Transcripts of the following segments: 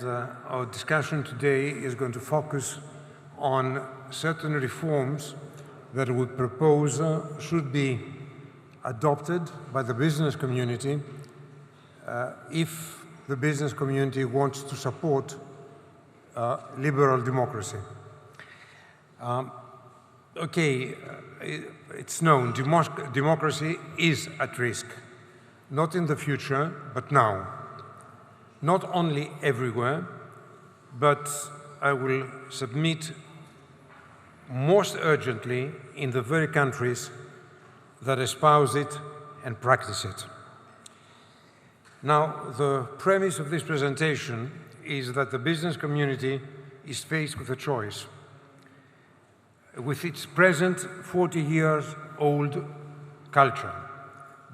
our discussion today is going to focus on certain reforms that we propose should be adopted by the business community if the business community wants to support liberal democracy. It's known, democracy is at risk, not in the future, but now. Not only everywhere, but I will submit most urgently in the very countries that espouse it and practice it. Now, the premise of this presentation is that the business community is faced with a choice. With its present 40-year-old culture,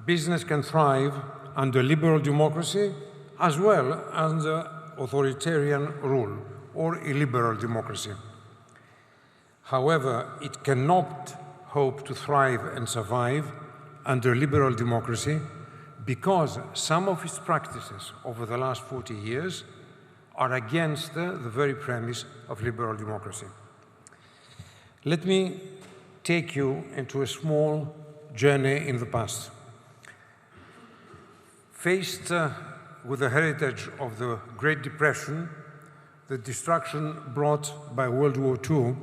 business can thrive under liberal democracy as well as under authoritarian rule or illiberal democracy. However, it cannot hope to thrive and survive under liberal democracy because some of its practices over the last 40 years are against the very premise of liberal democracy. Let me take you into a small journey in the past. Faced with the heritage of the Great Depression, the destruction brought by World War II,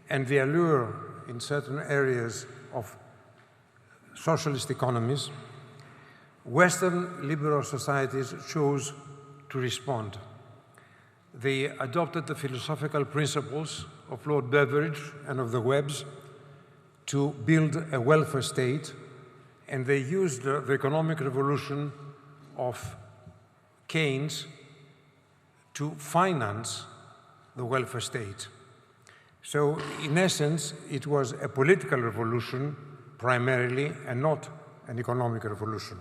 and the allure in certain areas of socialist economies, Western liberal societies chose to respond. They adopted the philosophical principles of Lord Beveridge and of the Webbs to build a welfare state, and they used the economic revolution of Keynes to finance the welfare state. So, in essence, it was a political revolution primarily and not an economic revolution.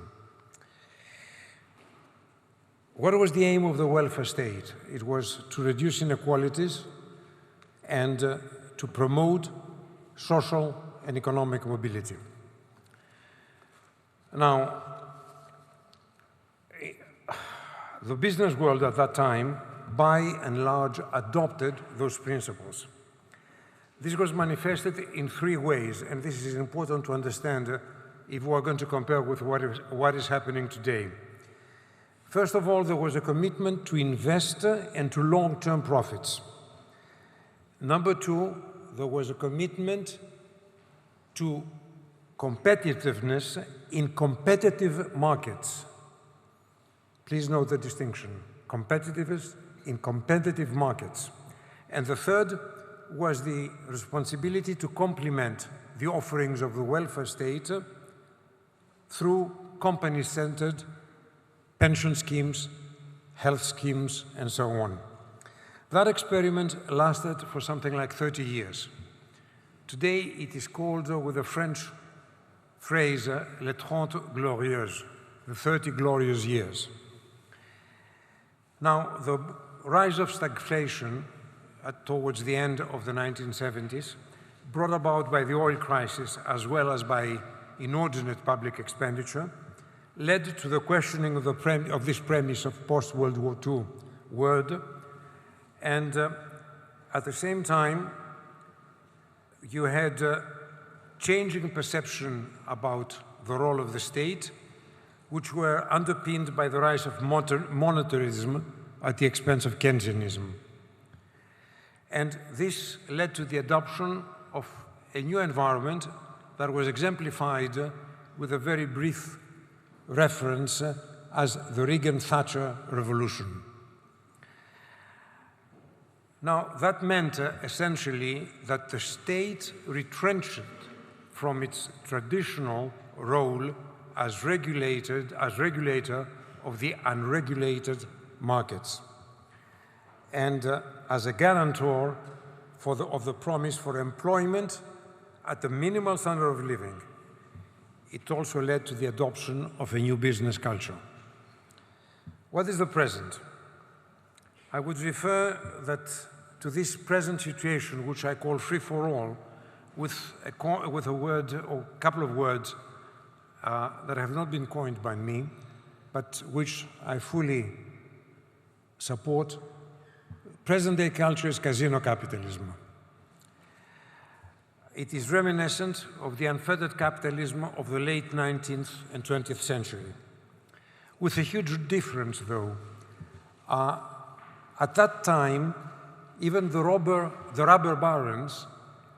What was the aim of the welfare state? It was to reduce inequalities and to promote social and economic mobility. Now, the business world at that time, by and large, adopted those principles. This was manifested in three ways, and this is important to understand if we are going to compare with what is happening today. First of all, there was a commitment to invest and to long-term profits. Number two, there was a commitment to competitiveness in competitive markets. Please note the distinction, competitiveness in competitive markets. And the third was the responsibility to complement the offerings of the welfare state through company-centered pension schemes, health schemes, and so on. That experiment lasted for something like 30 years. Today, it is called, with a French phrase, les 30 glorieuses, the 30 glorious years. Now, the rise of stagflation towards the end of the 1970s, brought about by the oil crisis as well as by inordinate public expenditure, led to the questioning of this premise of post-World War II world. And at the same time, you had changing perception about the role of the state, which were underpinned by the rise of monetarism at the expense of Keynesianism. And this led to the adoption of a new environment that was exemplified with a very brief reference as the Reagan-Thatcher revolution. Now, that meant essentially that the state retrenched from its traditional role as regulator of the unregulated markets and as a guarantor of the promise for employment at the minimal standard of living. It also led to the adoption of a new business culture. What is the present? I would refer to this present situation, which I call free-for-all, with a word or a couple of words that have not been coined by me, but which I fully support. Present-day culture is casino capitalism. It is reminiscent of the unfettered capitalism of the late 19th and 20th century. With a huge difference, though. At that time, even the rubber barons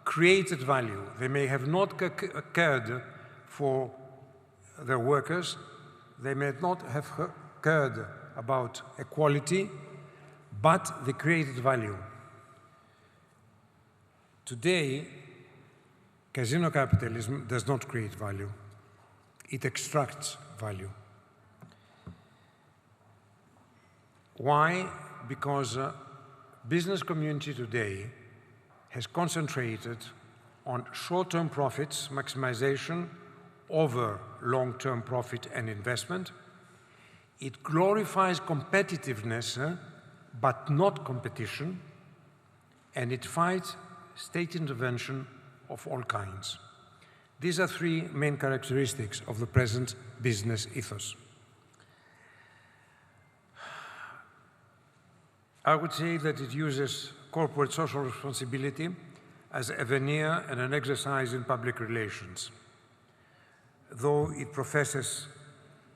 created value. They may have not cared for their workers. They may not have cared about equality, but they created value. Today, casino capitalism does not create value. It extracts value. Why? Because business community today has concentrated on short-term profits, maximization, over long-term profit and investment. It glorifies competitiveness, but not competition, and it fights state intervention of all kinds. These are three main characteristics of the present business ethos. I would say that it uses corporate social responsibility as a veneer and an exercise in public relations. Though it professes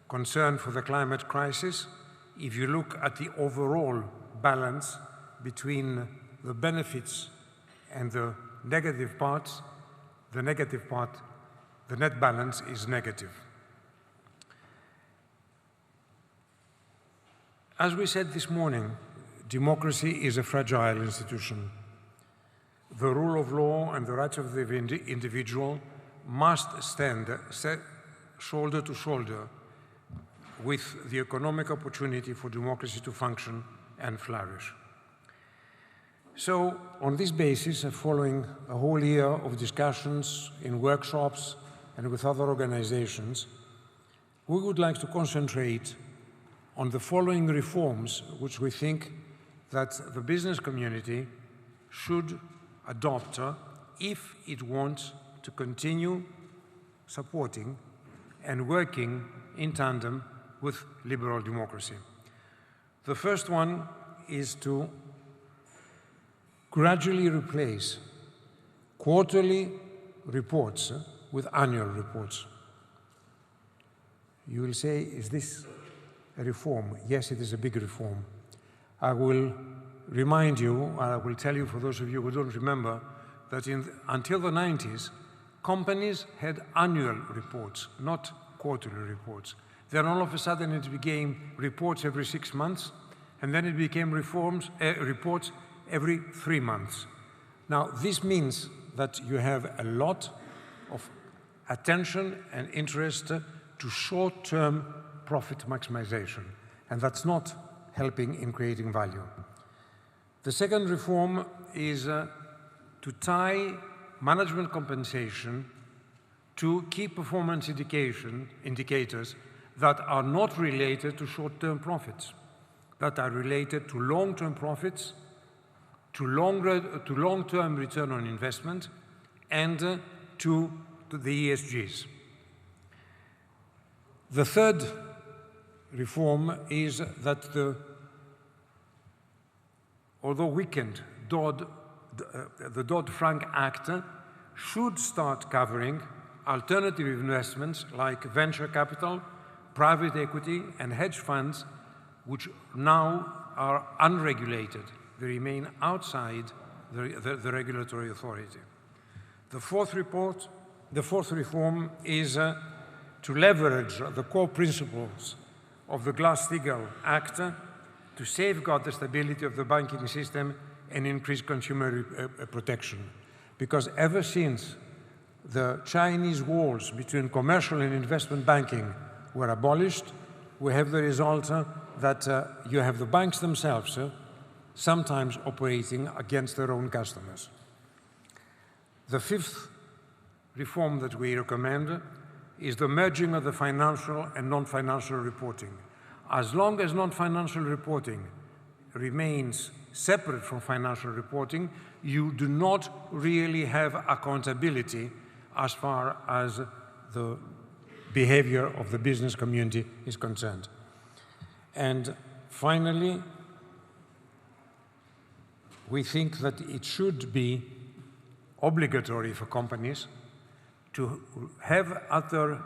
concern for the climate crisis, if you look at the overall balance between the benefits and the negative parts, the net balance is negative. As we said this morning, democracy is a fragile institution. The rule of law and the rights of the individual must stand shoulder to shoulder with the economic opportunity for democracy to function and flourish. So, on this basis, and following a whole year of discussions in workshops and with other organizations, we would like to concentrate on the following reforms which we think that the business community should adopt if it wants to continue supporting and working in tandem with liberal democracy. The first one is to gradually replace quarterly reports with annual reports. You will say, is this a reform? Yes, it is a big reform. I will remind you, I will tell you for those of you who don't remember, that until the 90s, companies had annual reports, not quarterly reports. Then all of a sudden it became reports every 6 months, and then it became reports every 3 months. Now, this means that you have a lot of attention and interest to short-term profit maximization, and that's not helping in creating value. The second reform is to tie management compensation to key performance indicators that are not related to short-term profits, that are related to long-term profits, to long-term return on investment, and to the ESGs. The third reform is that although weakened, the Dodd-Frank Act should start covering alternative investments like venture capital, private equity, and hedge funds, which now are unregulated. They remain outside the regulatory authority. The fourth reform is to leverage the core principles of the Glass-Steagall Act to safeguard the stability of the banking system and increase consumer protection. Because ever since the Chinese walls between commercial and investment banking were abolished, we have the result that you have the banks themselves sometimes operating against their own customers. The fifth reform that we recommend is the merging of the financial and non-financial reporting. As long as non-financial reporting remains separate from financial reporting, you do not really have accountability as far as the behavior of the business community is concerned. And finally, we think that it should be obligatory for companies to have at their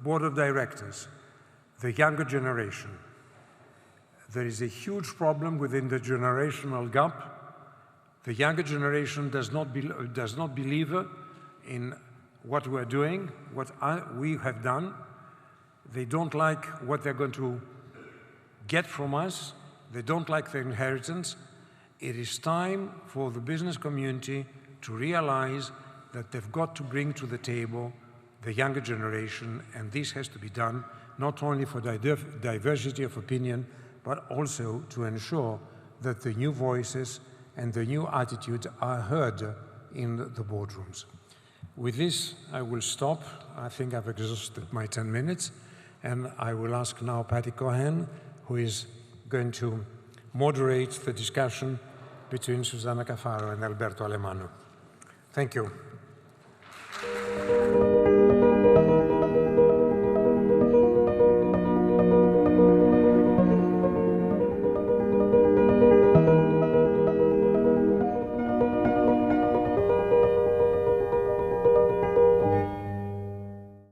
board of directors the younger generation. There is a huge problem within the generational gap. The younger generation does not believe in what we're doing, what we have done. They don't like what they're going to get from us. They don't like the inheritance. It is time for the business community to realize that they've got to bring to the table the younger generation, and this has to be done not only for diversity of opinion, but also to ensure that the new voices and the new attitudes are heard in the boardrooms. With this, I will stop. I think I've exhausted my 10 minutes, and I will ask now Patty Cohen, who is going to moderate the discussion between Susanna Caffaro and Alberto Alemanno. Thank you.